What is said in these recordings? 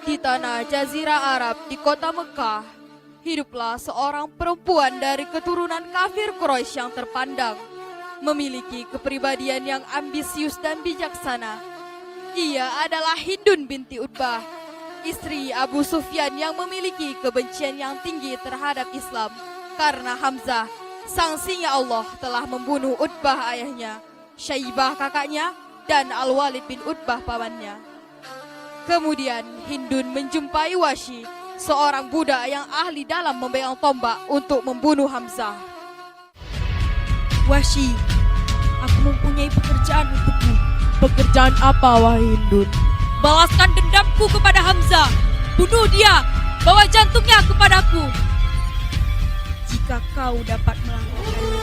Di tanah Jazirah Arab di kota Mekah, hiduplah seorang perempuan dari keturunan kafir Quraisy yang terpandang, memiliki kepribadian yang ambisius dan bijaksana. Ia adalah Hindun binti Utbah, istri Abu Sufyan yang memiliki kebencian yang tinggi terhadap Islam karena Hamzah, sang singa Allah, telah membunuh Utbah ayahnya, Syaibah kakaknya, dan Al-Walid bin Utbah pamannya. Kemudian Hindun menjumpai Wahsy, seorang budak yang ahli dalam memegang tombak untuk membunuh Hamzah. Wahsy, aku mempunyai pekerjaan untukmu. Pekerjaan apa, wahai Hindun? Balaskan dendamku kepada Hamzah. Bunuh dia, bawa jantungnya kepadaku. Jika kau dapat melakukannya,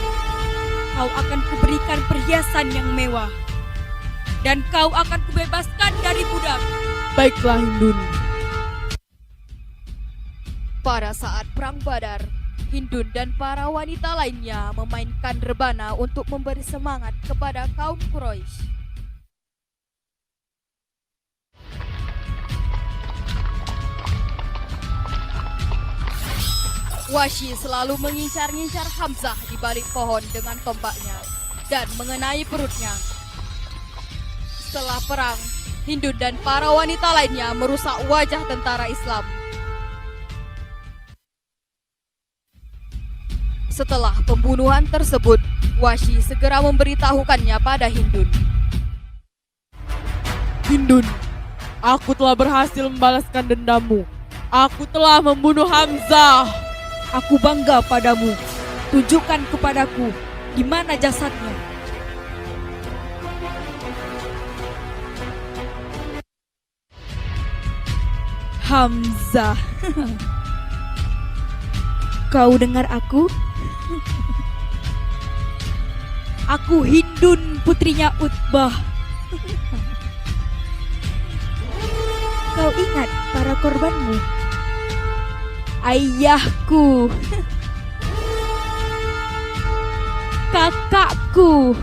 kau akan kuberikan perhiasan yang mewah, dan kau akan kubebaskan dari budak. Baiklah, Hindun. Pada saat Perang Badar, Hindun dan para wanita lainnya memainkan rebana untuk memberi semangat kepada kaum Quraisy. Wahsy selalu mengincar-incar Hamzah di balik pohon dengan tombaknya dan mengenai perutnya. Setelah perang, Hindun dan para wanita lainnya merusak wajah tentara Islam. Setelah pembunuhan tersebut, Wahsy segera memberitahukannya pada Hindun. Hindun, aku telah berhasil membalaskan dendammu. Aku telah membunuh Hamzah. Aku bangga padamu. Tunjukkan kepadaku di mana jasadnya. Hamzah. Kau dengar aku? Aku Hindun, putrinya Utbah. Kau ingat para korbanmu? Ayahku, kakakku,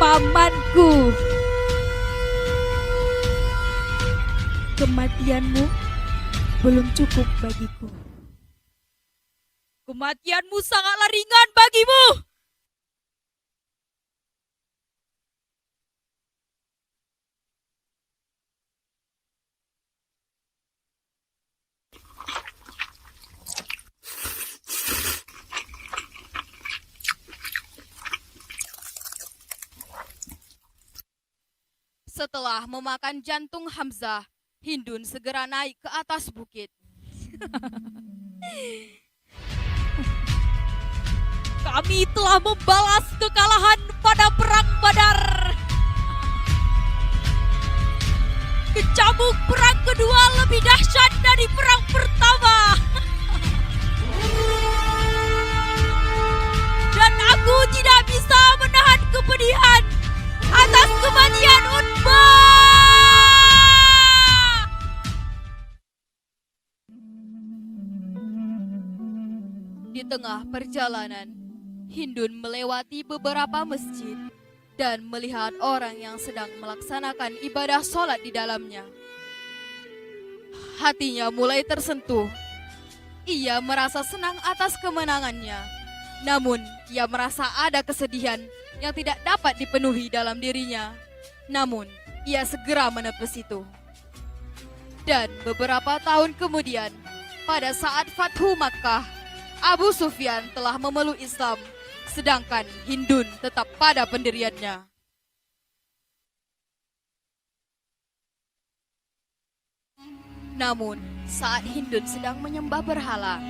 pamanku. Kematianmu belum cukup bagiku. Kematianmu sangatlah ringan bagimu. Setelah memakan jantung Hamzah, Hindun segera naik ke atas bukit. Kami telah membalas kekalahan pada Perang Badar. Kecamuk perang kedua lebih dahsyat dari perang pertama. Dan aku tidak bisa menahan kepedihan atas kematian Utbah. Di tengah perjalanan, Hindun melewati beberapa masjid dan melihat orang yang sedang melaksanakan ibadah sholat di dalamnya. Hatinya mulai tersentuh. Ia merasa senang atas kemenangannya. Namun, ia merasa ada kesedihan yang tidak dapat dipenuhi dalam dirinya. Namun, ia segera menepis itu. Dan beberapa tahun kemudian, pada saat Fathu Makkah, Abu Sufyan telah memeluk Islam, sedangkan Hindun tetap pada pendiriannya. Namun, saat Hindun sedang menyembah berhala,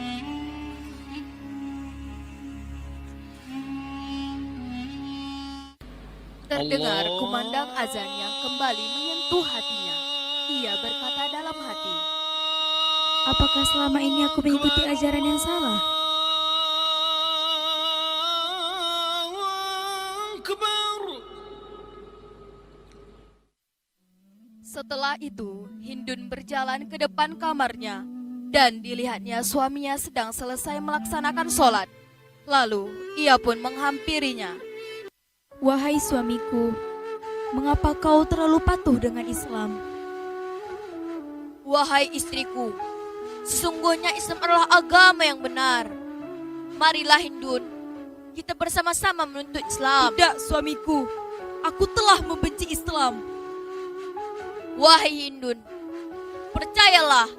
terdengar kumandang azan yang kembali menyentuh hatinya. Ia berkata dalam hati, Apakah selama ini aku mengikuti ajaran yang salah? Setelah itu, Hindun berjalan ke depan kamarnya dan dilihatnya suaminya sedang selesai melaksanakan sholat. Lalu, ia pun menghampirinya. Wahai suamiku, mengapa kau terlalu patuh dengan Islam? Wahai istriku, sesungguhnya Islam adalah agama yang benar. Marilah Hindun, kita bersama-sama menuntut Islam. Tidak, suamiku. Aku telah membenci Islam. Wahai Hindun, percayalah,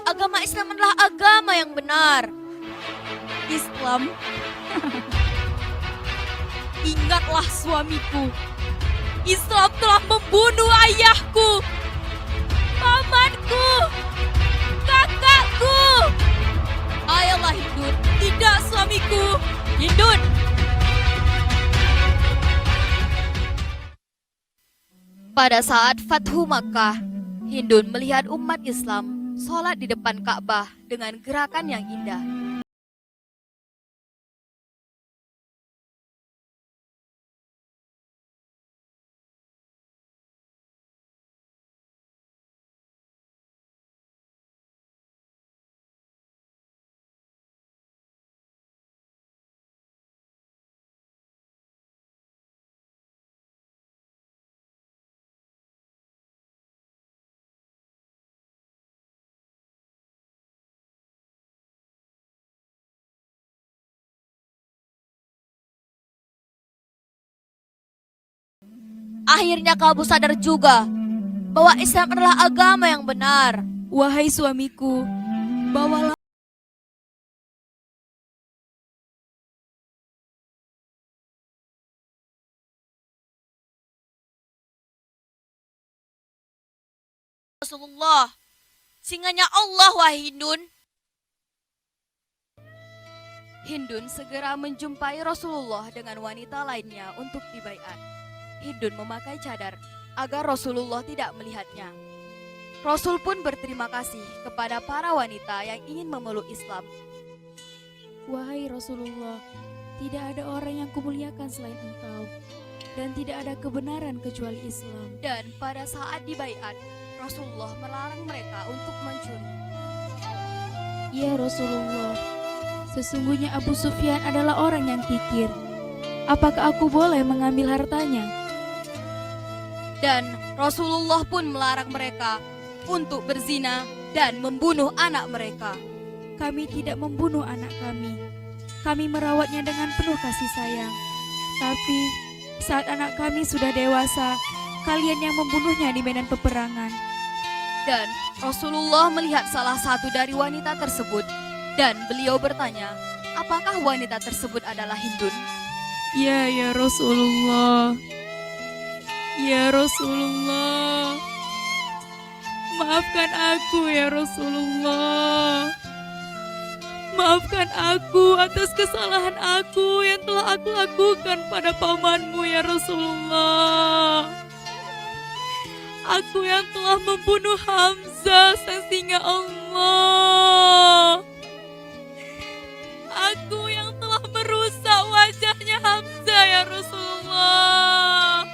agama Islam adalah agama yang benar. Islam? Ingatlah suamiku. Islam telah membunuh ayahku, pamanku, kakakku. Ayolah Hindun. Tidak, suamiku. Hindun! Pada saat Fathu Makkah, Hindun melihat umat Islam sholat di depan Ka'bah dengan gerakan yang indah. Akhirnya kamu sadar juga bahwa Islam adalah agama yang benar. Wahai suamiku, bawalah Rasulullah, singanya Allah, wahai Hindun. Hindun segera menjumpai Rasulullah dengan wanita lainnya untuk dibaiat. Hindun memakai cadar agar Rasulullah tidak melihatnya. Rasul pun berterima kasih kepada para wanita yang ingin memeluk Islam. Wahai Rasulullah, tidak ada orang yang kumuliakan selain engkau, dan tidak ada kebenaran kecuali Islam. Dan pada saat dibaiat, Rasulullah melarang mereka untuk mencuri. Ya Rasulullah, sesungguhnya Abu Sufyan adalah orang yang kikir. Apakah aku boleh mengambil hartanya? Dan Rasulullah pun melarang mereka untuk berzina dan membunuh anak mereka. Kami tidak membunuh anak kami. Kami merawatnya dengan penuh kasih sayang. Tapi saat anak kami sudah dewasa, kalian yang membunuhnya di medan peperangan. Dan Rasulullah melihat salah satu dari wanita tersebut dan beliau bertanya, apakah wanita tersebut adalah Hindun? Ya Rasulullah. Ya Rasulullah. Maafkan aku ya Rasulullah. Maafkan aku atas kesalahan aku yang telah aku lakukan pada pamanmu ya Rasulullah. Aku yang telah membunuh Hamzah sang singa Allah. Aku yang telah merusak wajahnya Hamzah ya Rasulullah.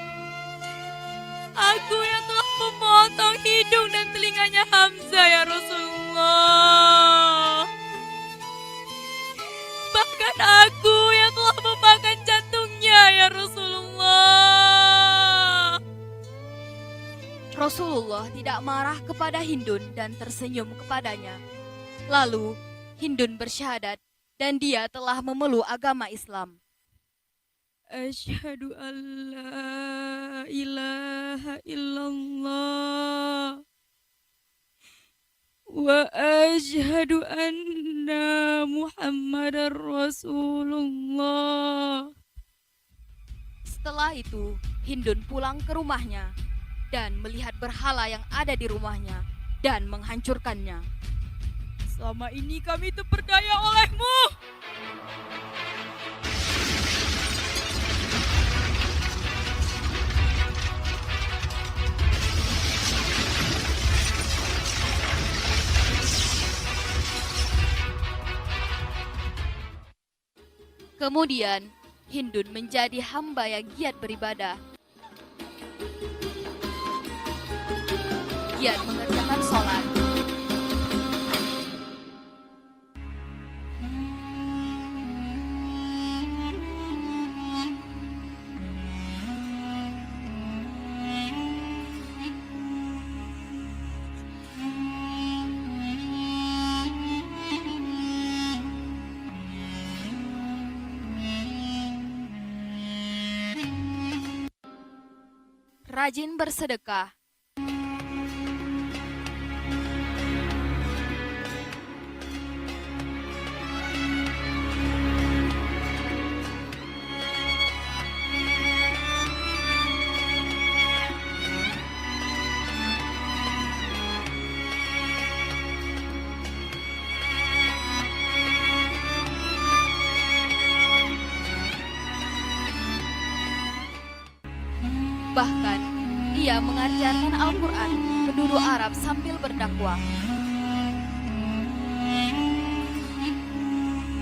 Aku yang telah memotong hidung dan telinganya Hamzah ya Rasulullah. Bahkan aku yang telah memakan jantungnya ya Rasulullah. Rasulullah tidak marah kepada Hindun dan tersenyum kepadanya. Lalu Hindun bersyahadat dan dia telah memeluk agama Islam. Asyhadu an la ilaha illallah wa asyhadu anna Muhammadar Rasulullah. Setelah itu, Hindun pulang ke rumahnya dan melihat berhala yang ada di rumahnya dan menghancurkannya. Selama ini kami terperdaya olehmu. Kemudian, Hindun menjadi hamba yang giat beribadah. Giat mengerjakan sholat. rajin bersedekah. Bahkan, ia mengajarkan Al-Quran ke penduduk Arab sambil berdakwah.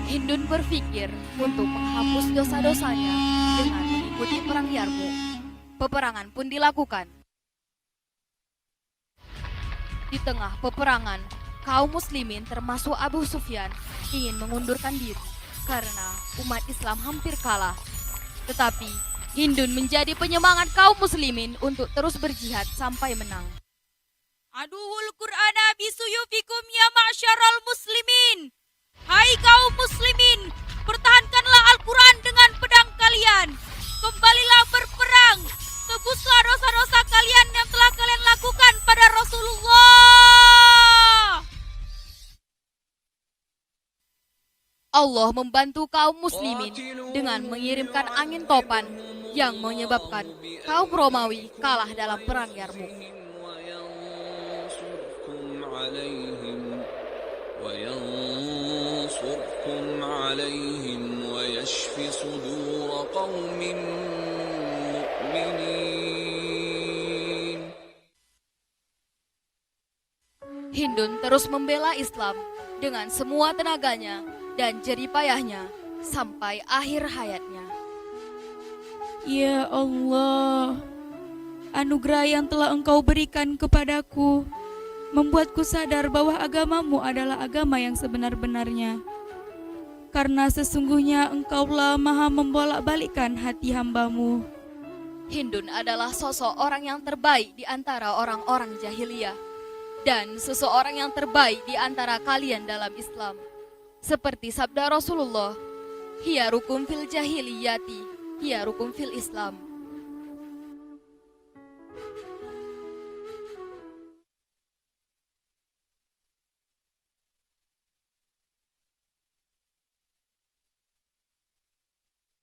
Hindun berpikir untuk menghapus dosa-dosanya dengan mengikuti perang Yarmuk. Peperangan pun dilakukan. Di tengah peperangan, kaum muslimin termasuk Abu Sufyan ingin mengundurkan diri karena umat Islam hampir kalah. Tetapi Hindun menjadi penyemangat kaum muslimin untuk terus berjihad sampai menang. Aduhul Qur'ana bisuyufikum ya ma'syaral muslimin. Hai kaum muslimin, pertahankanlah Al-Quran dengan pedang kalian. Kembalilah berperang. Tebuslah dosa-dosa kalian yang telah kalian lakukan pada Rasulullah. Allah membantu kaum muslimin dengan mengirimkan angin topan yang menyebabkan kaum Romawi kalah dalam perang Yarmuk. Hindun terus membela Islam dengan semua tenaganya dan jeripayahnya sampai akhir hayatnya. Ya Allah, anugerah yang telah Engkau berikan kepadaku membuatku sadar bahwa agamamu adalah agama yang sebenar-benarnya. Karena sesungguhnya Engkaulah Maha membolak-balikkan hati hamba-Mu. Hindun adalah sosok orang yang terbaik di antara orang-orang jahiliyah dan seseorang yang terbaik di antara kalian dalam Islam. Seperti sabda Rasulullah, hiya rukum fil jahiliyati, hiya rukum fil Islam.